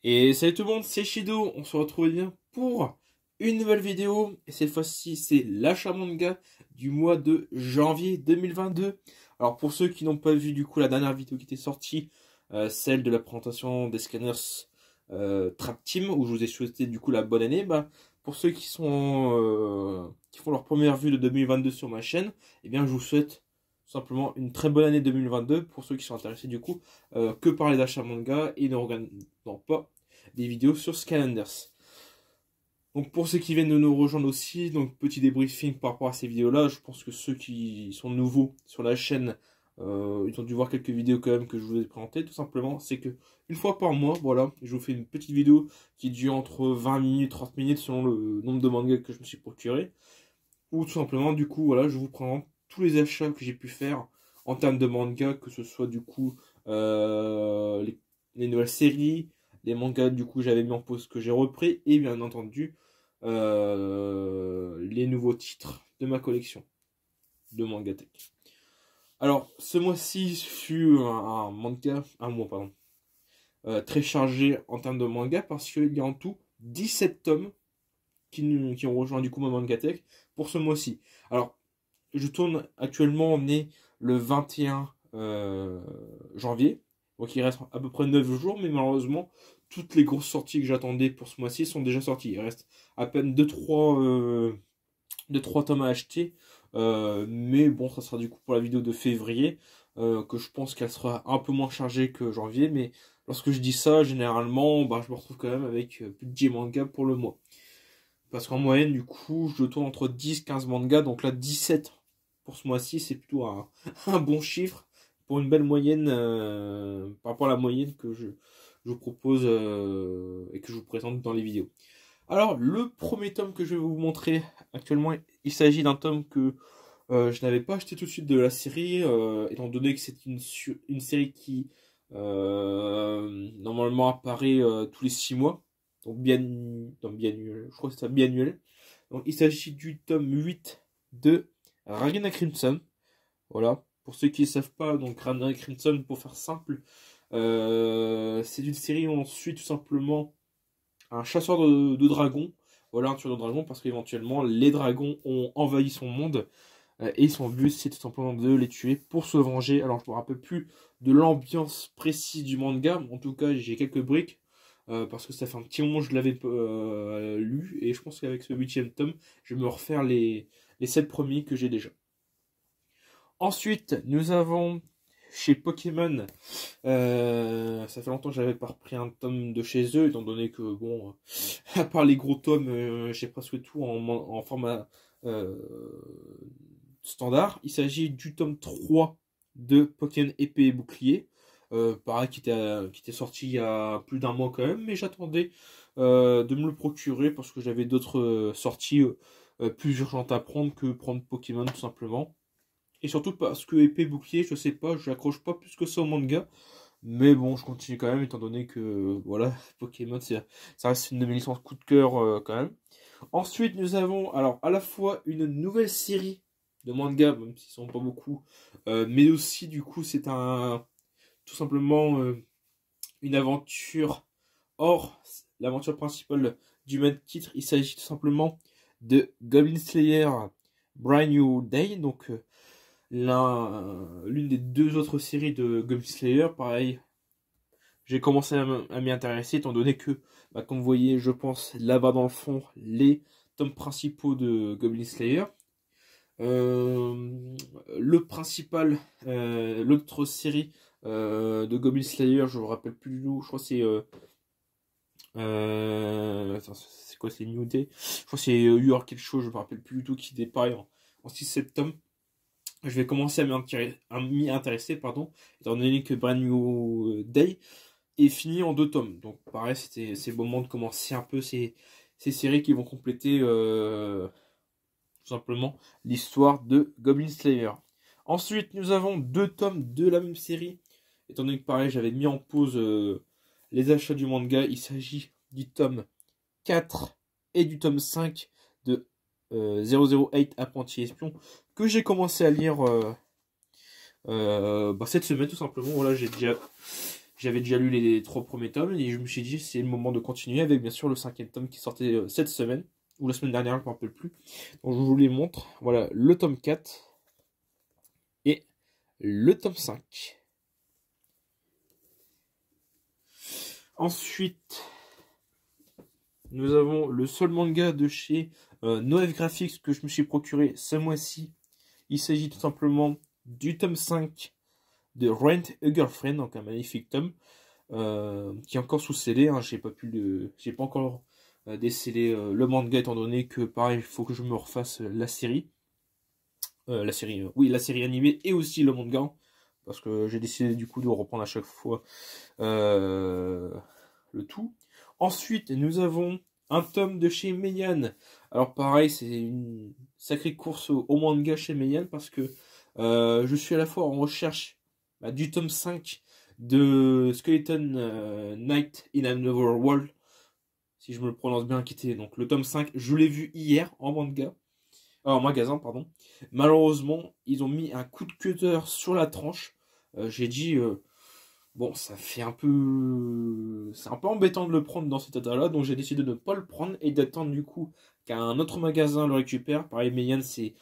Et salut tout le monde, c'est Shido, on se retrouve bien pour une nouvelle vidéo. Et cette fois-ci, c'est l'achat manga du mois de janvier 2022. Alors pour ceux qui n'ont pas vu du coup la dernière vidéo qui était sortie, celle de la présentation des scanners Trap Team, où je vous ai souhaité du coup la bonne année, pour ceux qui font leur première vue de 2022 sur ma chaîne, eh bien je vous souhaite simplement une très bonne année 2022 pour ceux qui sont intéressés du coup que par les achats manga et ne regardant pas des vidéos sur Scanners. Donc pour ceux qui viennent de nous rejoindre aussi, donc petit débriefing par rapport à ces vidéos-là, je pense que ceux qui sont nouveaux sur la chaîne, ils ont dû voir quelques vidéos quand même que je vous ai présentées. Tout simplement, c'est que une fois par mois, voilà, je vous fais une petite vidéo qui dure entre 20 minutes, 30 minutes selon le nombre de mangas que je me suis procuré. Ou tout simplement, du coup, voilà, je vous présente tous les achats que j'ai pu faire en termes de manga, que ce soit du coup les nouvelles séries, les mangas du coup j'avais mis en pause que j'ai repris, et bien entendu les nouveaux titres de ma collection de Mangatech. Alors ce mois-ci fut un mois pardon, très chargé en termes de manga parce qu'il y a en tout 17 tomes qui ont rejoint du coup ma Mangatech pour ce mois-ci. Alors je tourne actuellement, on est le 21 janvier. Donc il reste à peu près 9 jours, mais malheureusement, toutes les grosses sorties que j'attendais pour ce mois-ci sont déjà sorties. Il reste à peine 2-3 tomes à acheter. Mais bon, ça sera du coup pour la vidéo de février, que je pense qu'elle sera un peu moins chargée que janvier. Mais lorsque je dis ça, généralement, je me retrouve quand même avec plus de 10 mangas pour le mois. Parce qu'en moyenne, du coup, je tourne entre 10-15 mangas. Donc là, 17 pour ce mois-ci, c'est plutôt un bon chiffre pour une belle moyenne par rapport à la moyenne que je vous propose et que je vous présente dans les vidéos. Alors, le premier tome que je vais vous montrer actuellement, il s'agit d'un tome que je n'avais pas acheté tout de suite de la série, étant donné que c'est une série qui normalement apparaît tous les 6 mois. Donc biannuel, je crois que c'est biannuel. Donc il s'agit du tome 8 de Ragna Crimson. Voilà, pour ceux qui ne savent pas, donc Ragna Crimson, pour faire simple, c'est une série où on suit tout simplement un chasseur de dragons. Voilà, un tueur de dragons, parce qu'éventuellement les dragons ont envahi son monde. Et son but, c'est tout simplement de les tuer pour se venger. Alors, je ne me rappelle plus de l'ambiance précise du manga. En tout cas, j'ai quelques briques. Parce que ça fait un petit moment que je l'avais lu. Et je pense qu'avec ce 8e tome, je vais me refaire les 7 premiers que j'ai déjà. Ensuite, nous avons chez Pokémon. Ça fait longtemps que j'avais pas repris un tome de chez eux. Étant donné que, bon, à part les gros tomes, j'ai presque tout en format standard. Il s'agit du tome 3 de Pokémon épée et bouclier. Pareil, qui était sorti il y a plus d'un mois quand même, mais j'attendais de me le procurer parce que j'avais d'autres sorties plus urgentes à prendre que prendre Pokémon tout simplement. Et surtout parce que épée et bouclier, je sais pas, je n'accroche pas plus que ça au manga. Mais bon, je continue quand même, étant donné que voilà, Pokémon, ça reste une de mes licences coup de cœur quand même. Ensuite, nous avons alors à la fois une nouvelle série de manga, même s'ils sont pas beaucoup, mais aussi du coup c'est tout simplement une aventure hors l'aventure principale du même titre. Il s'agit tout simplement de Goblin Slayer Brand New Day, donc l'une des deux autres séries de Goblin Slayer. Pareil, j'ai commencé à m'y intéresser étant donné que, comme vous voyez, je pense là-bas dans le fond, les tomes principaux de Goblin Slayer. Le principal, l'autre série de Goblin Slayer, je me rappelle plus du tout, je crois que c'est c'est quoi, c'est New Day, je crois que c'est Your quelque chose, je me rappelle plus du tout, qui dépareille en 6-7 tomes. Je vais commencer à m'y intéresser, pardon, étant donné que Brand New Day est fini en 2 tomes. Donc pareil, c'est le moment de commencer un peu ces séries qui vont compléter tout simplement l'histoire de Goblin Slayer. Ensuite, nous avons 2 tomes de la même série. Étant donné que pareil, j'avais mis en pause les achats du manga. Il s'agit du tome 4 et du tome 5 de 008 Apprenti Espion, que j'ai commencé à lire cette semaine tout simplement. Voilà, j'ai J'avais déjà lu les 3 premiers tomes et je me suis dit c'est le moment de continuer avec bien sûr le 5e tome qui sortait cette semaine ou la semaine dernière, je ne me rappelle plus. Donc je vous les montre. Voilà le tome 4 et le tome 5. Ensuite, nous avons le seul manga de chez Noël Graphics que je me suis procuré ce mois-ci. Il s'agit tout simplement du tome 5 de Rent a Girlfriend, donc un magnifique tome qui est encore sous scellé. Hein. J'ai pas encore décellé le manga étant donné que pareil, il faut que je me refasse la série. La série animée et aussi le manga. Parce que j'ai décidé du coup de reprendre à chaque fois le tout. Ensuite, nous avons un tome de chez Meian. Alors pareil, c'est une sacrée course au manga chez Meian parce que je suis à la fois en recherche du tome 5 de Skeleton Knight in Another World, si je me le prononce bien, qui était donc le tome 5. Je l'ai vu hier en manga. En magasin, pardon. Malheureusement, ils ont mis un coup de cutter sur la tranche. J'ai dit, bon, ça fait un peu... C'est un peu embêtant de le prendre dans cet état-là, donc j'ai décidé de ne pas le prendre et d'attendre du coup qu'un autre magasin le récupère. Pareil, Meian, c'est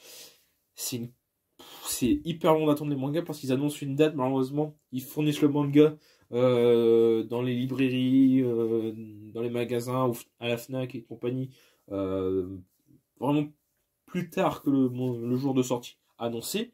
hyper long d'attendre les mangas parce qu'ils annoncent une date. Malheureusement, ils fournissent le manga dans les librairies, dans les magasins, ou à la Fnac et compagnie. Vraiment plus tard que le jour de sortie annoncé.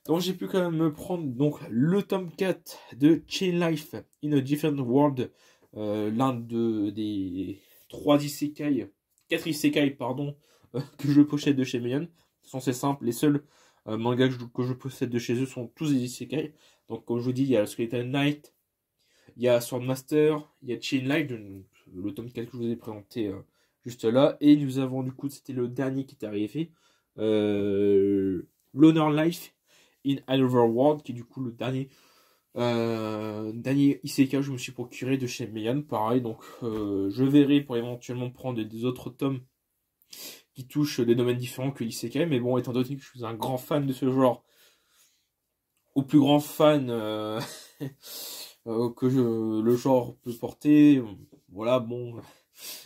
Donc j'ai pu quand même me prendre donc le tome 4 de Chain Life in a Different World, l'un des 3 isekai, 4 isekai pardon, que je possède de chez Meian. C'est simple, les seuls mangas que je possède de chez eux sont tous des isekai. Donc comme je vous dis, il y a Skeleton Knight, il y a Swordmaster, il y a Chain Life, le tome 4 que je vous ai présenté juste là, et nous avons du coup, c'était le dernier qui est arrivé, l'Honor Life in Another World, qui est du coup le dernier isekai que je me suis procuré de chez Meian. Pareil, donc je verrai pour éventuellement prendre des autres tomes qui touchent des domaines différents que l'isekai, mais bon, étant donné que je suis un grand fan de ce genre, au plus grand fan que le genre peut porter, voilà, bon...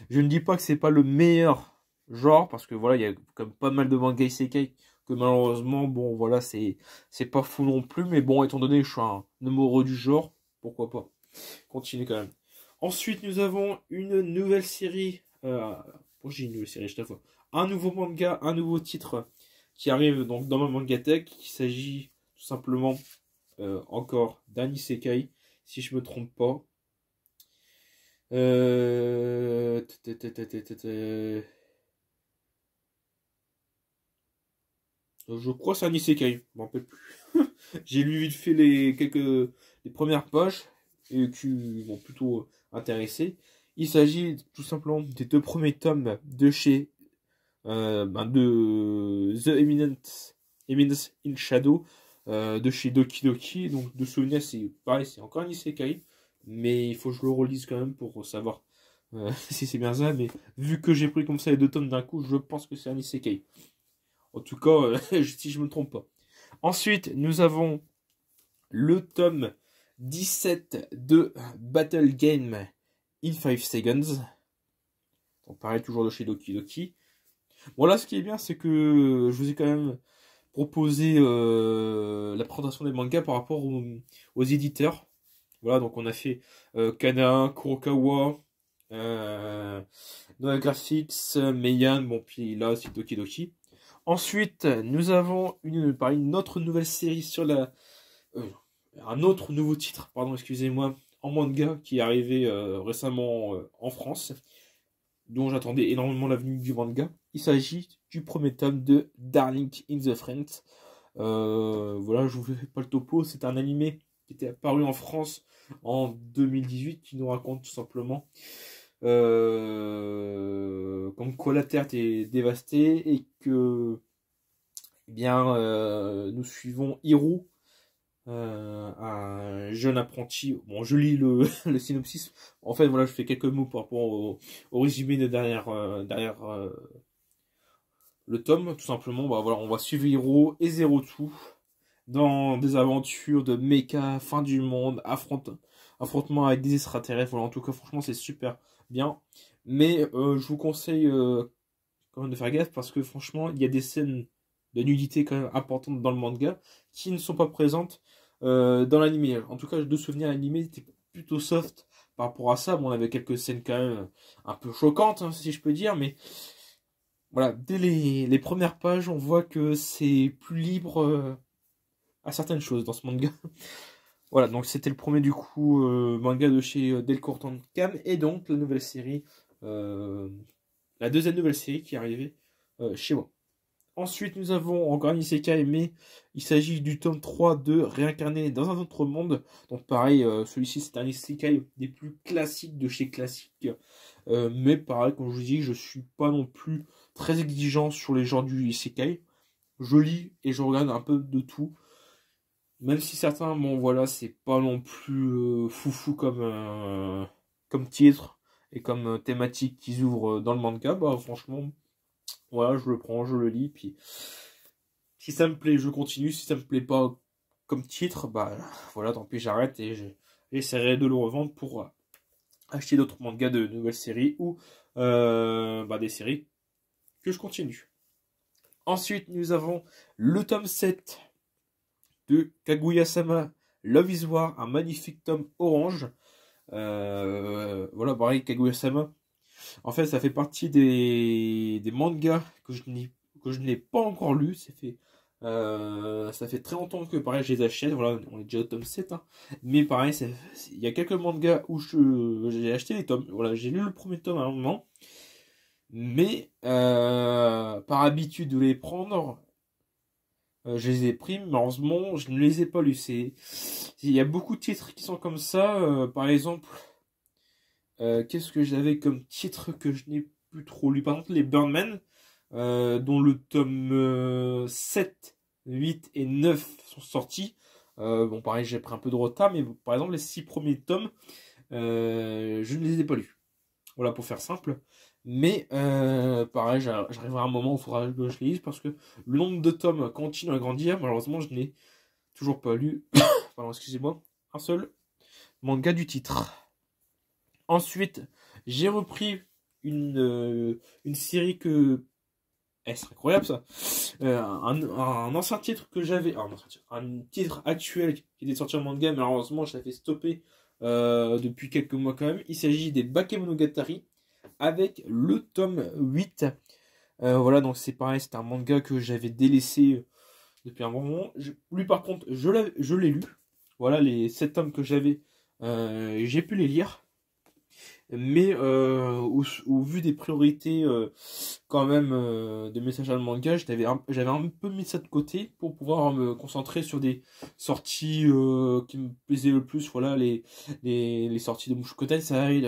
Je ne dis pas que c'est pas le meilleur genre, parce que voilà, il y a comme pas mal de mangas isekai que malheureusement, bon voilà, c'est pas fou non plus, mais bon, étant donné que je suis un amoureux du genre, pourquoi pas. Continuez quand même. Ensuite, nous avons une nouvelle série, j'ai une nouvelle série, je fois. Un nouveau manga, un nouveau titre qui arrive donc dans ma mangatech. Il s'agit tout simplement encore d'un isekai, si je me trompe pas. Je crois que c'est un isekai, je m'en rappelle plus. J'ai lu vite fait les premières pages et qui m'ont plutôt intéressé. Il s'agit tout simplement des 2 premiers tomes de chez de The Eminence in Shadow de chez Doki Doki. Donc de souvenir, c'est pareil, c'est encore un isekai, mais il faut que je le relise quand même pour savoir si c'est bien ça. Mais vu que j'ai pris comme ça les 2 tomes d'un coup, je pense que c'est un isekai. En tout cas, si je me trompe pas. Ensuite, nous avons le tome 17 de Battle Game in 5 Seconds. Donc pareil, toujours de chez Doki Doki. Bon là, ce qui est bien, c'est que je vous ai quand même proposé la présentation des mangas par rapport aux éditeurs. Voilà, donc on a fait Kana, Kurokawa, Noah Graphics, Meian, bon puis là c'est Doki Doki. Ensuite, nous avons une autre nouvelle série sur un autre nouveau titre, pardon, excusez-moi, en manga qui est arrivé récemment en France, dont j'attendais énormément la venue du manga. Il s'agit du premier tome de Darling in the Franxx. Voilà, je vous fais pas le topo, c'est un animé qui était apparu en France en 2018 qui nous raconte tout simplement comme quoi la Terre est dévastée et que eh bien nous suivons Hiro, un jeune apprenti. Bon, je lis le synopsis. En fait, voilà, je fais quelques mots par rapport au résumé de derrière le tome. Tout simplement, bah, voilà, on va suivre Hiro et Zero Two dans des aventures de mecha, fin du monde, affrontement avec des extraterrestres. Voilà, en tout cas, franchement, c'est super bien. Mais je vous conseille quand même de faire gaffe parce que franchement, il y a des scènes de nudité quand même importantes dans le manga qui ne sont pas présentes dans l'anime. En tout cas, de souvenir, l'anime était plutôt soft par rapport à ça. Bon, on avait quelques scènes quand même un peu choquantes, hein, si je peux dire, mais voilà, dès les premières pages, on voit que c'est plus libre à certaines choses dans ce manga. Voilà, donc c'était le premier du coup manga de chez Delcourt Cam et donc la nouvelle série, la deuxième nouvelle série qui est arrivée chez moi. Ensuite, nous avons encore un isekai, mais il s'agit du tome 3 de Réincarné dans un autre monde. Donc pareil, celui-ci c'est un isekai des plus classiques de chez Classique. Mais pareil, comme je vous dis, je suis pas non plus très exigeant sur les genres du isekai. Je lis et je regarde un peu de tout. Même si certains, bon voilà, c'est pas non plus foufou comme titre et comme thématique qu'ils ouvrent dans le manga, bah franchement, voilà, je le prends, je le lis, puis si ça me plaît, je continue, si ça me plaît pas comme titre, bah voilà, tant pis, j'arrête et j'essaierai de le revendre pour acheter d'autres mangas de nouvelles séries ou des séries que je continue. Ensuite, nous avons le tome 7 de Kaguya-sama Love is War, un magnifique tome orange. Voilà, pareil, Kaguya-sama. En fait, ça fait partie des mangas que je n'ai pas encore lu. Ça fait très longtemps que pareil, je les achète. Voilà, on est déjà au tome 7. Hein. Mais pareil, il y a quelques mangas où j'ai acheté les tomes. Voilà, j'ai lu le premier tome à un moment. Mais par habitude de les prendre, je les ai pris, mais malheureusement, je ne les ai pas lus. Il y a beaucoup de titres qui sont comme ça. Par exemple, qu'est-ce que j'avais comme titre que je n'ai plus trop lu? Par exemple, les Birdman, dont le tome 7, 8 et 9 sont sortis. Bon, pareil, j'ai pris un peu de retard, mais par exemple, les 6 premiers tomes, je ne les ai pas lus. Voilà, pour faire simple. Mais pareil, j'arriverai à un moment où il faudra que je les lise parce que le nombre de tomes continue à grandir. Malheureusement, je n'ai toujours pas lu, pardon, excusez-moi, un seul manga du titre. Ensuite, j'ai repris une série que... c'est incroyable ça. Un ancien titre que j'avais... Un titre actuel qui était sorti en manga, mais malheureusement, je l'avais stoppé depuis quelques mois quand même. Il s'agit des Bakemonogatari avec le tome 8. Voilà, donc c'est pareil, c'est un manga que j'avais délaissé depuis un bon moment. Lui, par contre, je l'ai lu. Voilà, les 7 tomes que j'avais, j'ai pu les lire. Mais au vu des priorités quand même de messages à le manga, j'avais un peu mis ça de côté pour pouvoir me concentrer sur des sorties qui me plaisaient le plus. Voilà, les sorties de Mushoku Tensei,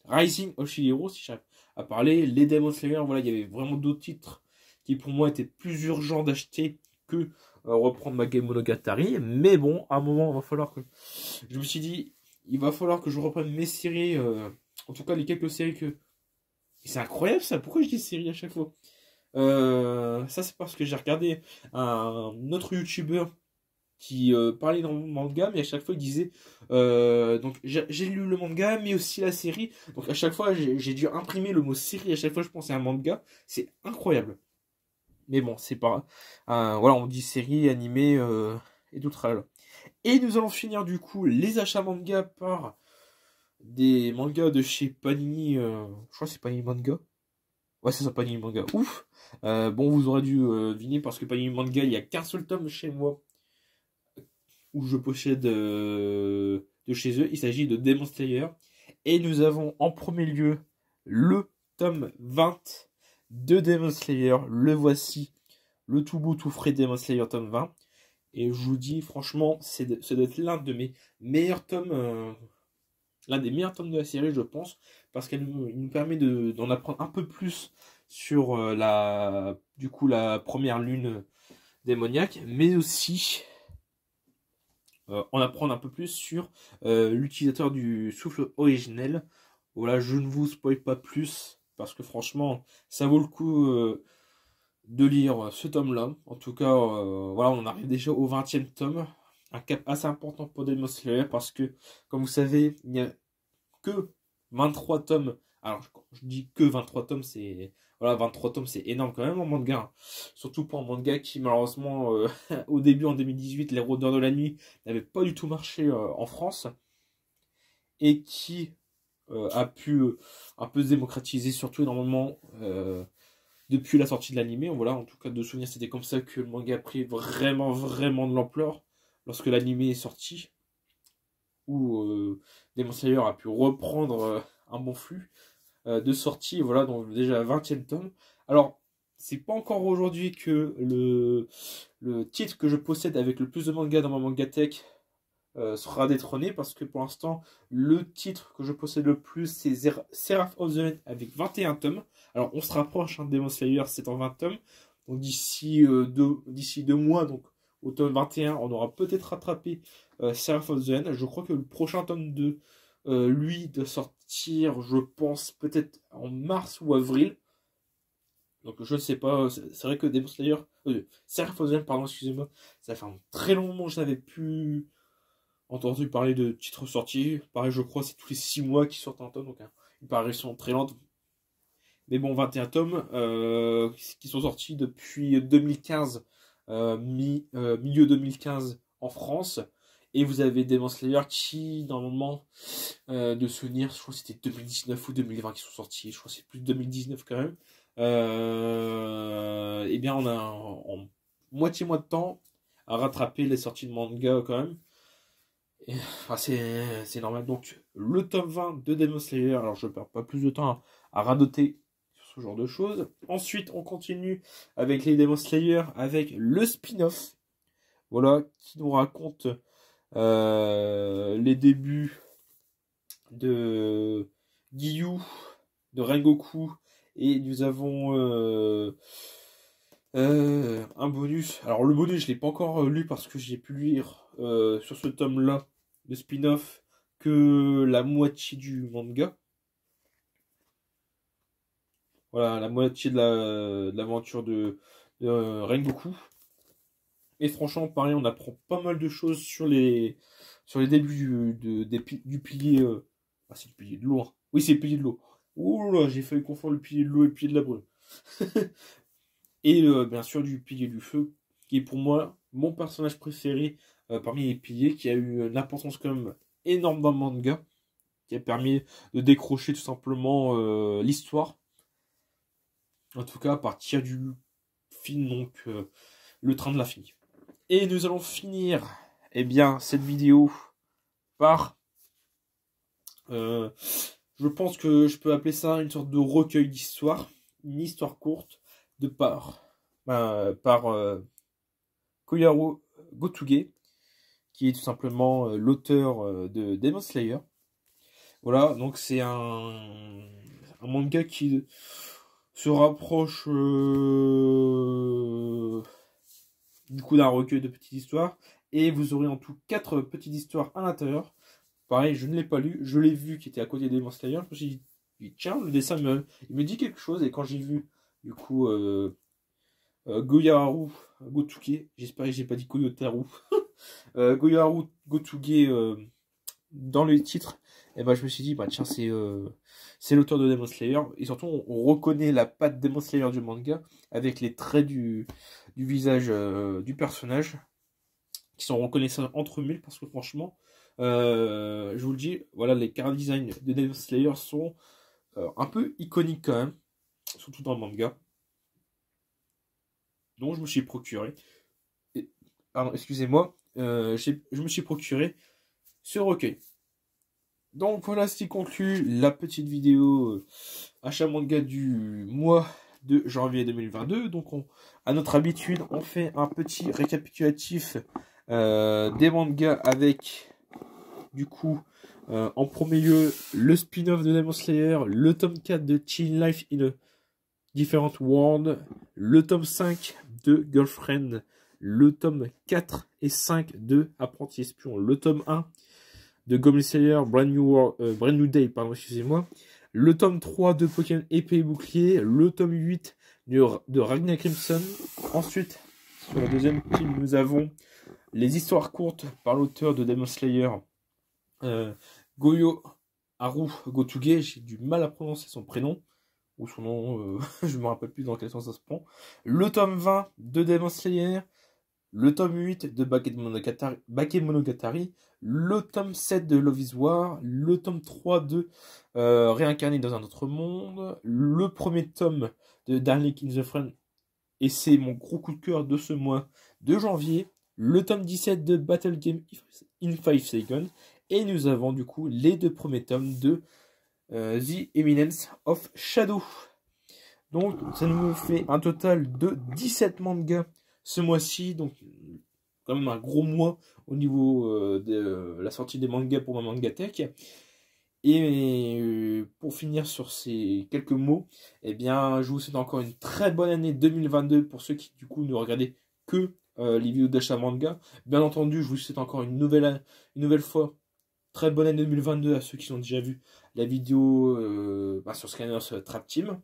Rising of Shihiro, si j'arrive à parler, les Demon Slayer, voilà, il y avait vraiment d'autres titres qui pour moi étaient plus urgents d'acheter que reprendre ma Bakemonogatari. Mais bon, à un moment, il va falloir que... Je me suis dit, il va falloir que je reprenne mes séries, en tout cas les quelques séries que... Et c'est incroyable ça, pourquoi je dis séries à chaque fois ça c'est parce que j'ai regardé un autre youtubeur qui parlait dans le manga, mais à chaque fois il disait donc j'ai lu le manga mais aussi la série, donc à chaque fois j'ai dû imprimer le mot série, à chaque fois je pensais à un manga, c'est incroyable. Mais bon, c'est pas voilà, on dit série, animé et tout tralala. Et nous allons finir du coup les achats manga par des mangas de chez Panini, je crois que c'est Panini Manga. Ouais, c'est ça, Panini Manga. Ouf. Bon, vous aurez dû deviner parce que Panini Manga, il n'y a qu'un seul tome chez moi où je possède de chez eux. Il s'agit de Demon Slayer. Et nous avons en premier lieu le tome 20 de Demon Slayer. Le voici, le tout beau, tout frais Demon Slayer tome 20. Et je vous dis, franchement, ça doit être l'un de mes meilleurs tomes, l'un des meilleurs tomes de la série, je pense, parce qu'il nous permet d'en apprendre un peu plus sur la première lune démoniaque, mais aussi en apprendre un peu plus sur l'utilisateur du souffle originel. Voilà, je ne vous spoil pas plus, parce que franchement, ça vaut le coup de lire ce tome-là. En tout cas, voilà, on arrive déjà au 20e tome. un cap assez important pour Demon Slayer parce que, comme vous savez, il n'y a que 23 tomes. Alors, quand je dis que 23 tomes, c'est... Voilà, 23 tomes, c'est énorme quand même en manga. Hein. Surtout pour un manga qui, malheureusement, au début, en 2018, Les Rôdeurs de la Nuit n'avait pas du tout marché en France. Et qui a pu un peu se démocratiser, surtout énormément depuis la sortie de l'animé. Voilà, en tout cas, de souvenir, c'était comme ça que le manga a pris vraiment, vraiment de l'ampleur lorsque l'animé est sorti. Où Demon Slayer a pu reprendre un bon flux de sortie, voilà, donc déjà 20e tome. Alors, c'est pas encore aujourd'hui que le titre que je possède avec le plus de manga dans ma mangatech sera détrôné, parce que pour l'instant, le titre que je possède le plus, c'est Seraph of the End avec 21 tomes. Alors, on se rapproche, hein, de Demon Slayer, c'est en 20 tomes. Donc, d'ici 2 mois, donc au tome 21, on aura peut-être rattrapé Seraph of the End. Je crois que le prochain tome de lui de sortir, je pense, peut-être en mars ou avril. Donc je ne sais pas, c'est vrai que Demon Slayer, Seraph of the End, pardon, excusez-moi, ça fait un très long moment que je n'avais plus entendu parler de titres sortis. Pareil, je crois, c'est tous les 6 mois qu'ils sortent un tome, donc hein, une parution très lente. Mais bon, 21 tomes qui sont sortis depuis 2015, milieu 2015 en France. Et vous avez Demon Slayer qui, normalement, de souvenir, je crois que c'était 2019 ou 2020 qui sont sortis. Je crois que c'est plus de 2019 quand même. Eh bien, on a en moitié mois de temps à rattraper les sorties de manga quand même. Et, enfin, c'est normal. Donc, le tome 20 de Demon Slayer. Alors, je ne perds pas plus de temps à radoter sur ce genre de choses. Ensuite, on continue avec les Demon Slayer avec le spin-off. Voilà, qui nous raconte les débuts de Giyu, de Rengoku, et nous avons un bonus. Alors le bonus, je l'ai pas encore lu parce que j'ai pu lire sur ce tome-là de spin-off que la moitié du manga. Voilà, la moitié de l'aventure de Rengoku. Et franchement, pareil, on apprend pas mal de choses sur les débuts du pilier. Ah, c'est le pilier de l'eau. Hein. Oui, c'est le pilier de l'eau. Ouh là, j'ai failli confondre le pilier de l'eau et le pilier de la brume. Et bien sûr, du pilier du feu, qui est pour moi mon personnage préféré parmi les piliers, qui a eu une importance quand même énorme dans le manga, qui a permis de décrocher tout simplement l'histoire. En tout cas, à partir du film, donc le train de l'infini. Et nous allons finir cette vidéo par... je pense que je peux appeler ça une sorte de recueil d'histoire. Une histoire courte par Koyaru Gotuge, qui est tout simplement l'auteur de Demon Slayer. Voilà, donc c'est un manga qui se rapproche du coup d'un recueil de petites histoires, et vous aurez en tout 4 petites histoires à l'intérieur. Pareil, je ne l'ai pas lu, je l'ai vu qui était à côté des Demon Slayer, je me suis dit tiens, le dessin il me dit quelque chose, et quand j'ai vu du coup Koyaru Gotuge, j'espère que j'ai pas dit Koyotaru, Koyaru Gotuge dans le titre, et ben je me suis dit tiens, c'est l'auteur de Demon Slayer, et surtout on reconnaît la patte Demon Slayer du manga avec les traits du visage du personnage qui sont reconnaissables entre mille, parce que franchement je vous le dis, voilà, les character design de Demon Slayer sont un peu iconiques quand même, surtout dans le manga. Donc je me suis procuré, pardon, excusez-moi, je me suis procuré ce recueil. Donc voilà ce qui conclut la petite vidéo achat manga du mois de janvier 2022. Donc à notre habitude, on fait un petit récapitulatif des mangas avec du coup en premier lieu le spin-off de Demon Slayer, le tome 4 de Teen Life in a Different World, le tome 5 de Girlfriend, le tome 4 et 5 de Apprenti Espion, le tome 1 de Goblin Slayer Brand New Day, pardon, excusez-moi, le tome 3 de Pokémon Épée et Bouclier, le tome 8 de Ragnar Crimson. Ensuite, sur la deuxième pile, nous avons Les histoires courtes par l'auteur de Demon Slayer, Goyo Haru Gotuge, j'ai du mal à prononcer son prénom, ou son nom, je me rappelle plus dans quel sens ça se prend. Le tome 20 de Demon Slayer, le tome 8 de Bakemonogatari, le tome 7 de Love is War, le tome 3 de Réincarné dans un autre monde, le premier tome de Darling in the Friend, et c'est mon gros coup de cœur de ce mois de janvier, le tome 17 de Battle Game in 5 Seconds, et nous avons du coup les 2 premiers tomes de The Eminence of Shadow. Donc ça nous fait un total de 17 mangas ce mois-ci, donc quand même un gros mois au niveau de la sortie des mangas pour ma Mangatech. Et pour finir sur ces quelques mots, eh bien, je vous souhaite encore une très bonne année 2022 pour ceux qui du coup ne regardaient que les vidéos d'achat manga. Bien entendu, je vous souhaite encore une nouvelle fois très bonne année 2022 à ceux qui ont déjà vu la vidéo sur Scanners Trap Team.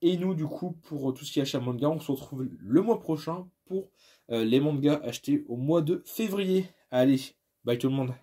Et nous, du coup, pour tout ce qui est achat manga, on se retrouve le mois prochain pour les mangas achetés au mois de février. Allez, bye tout le monde.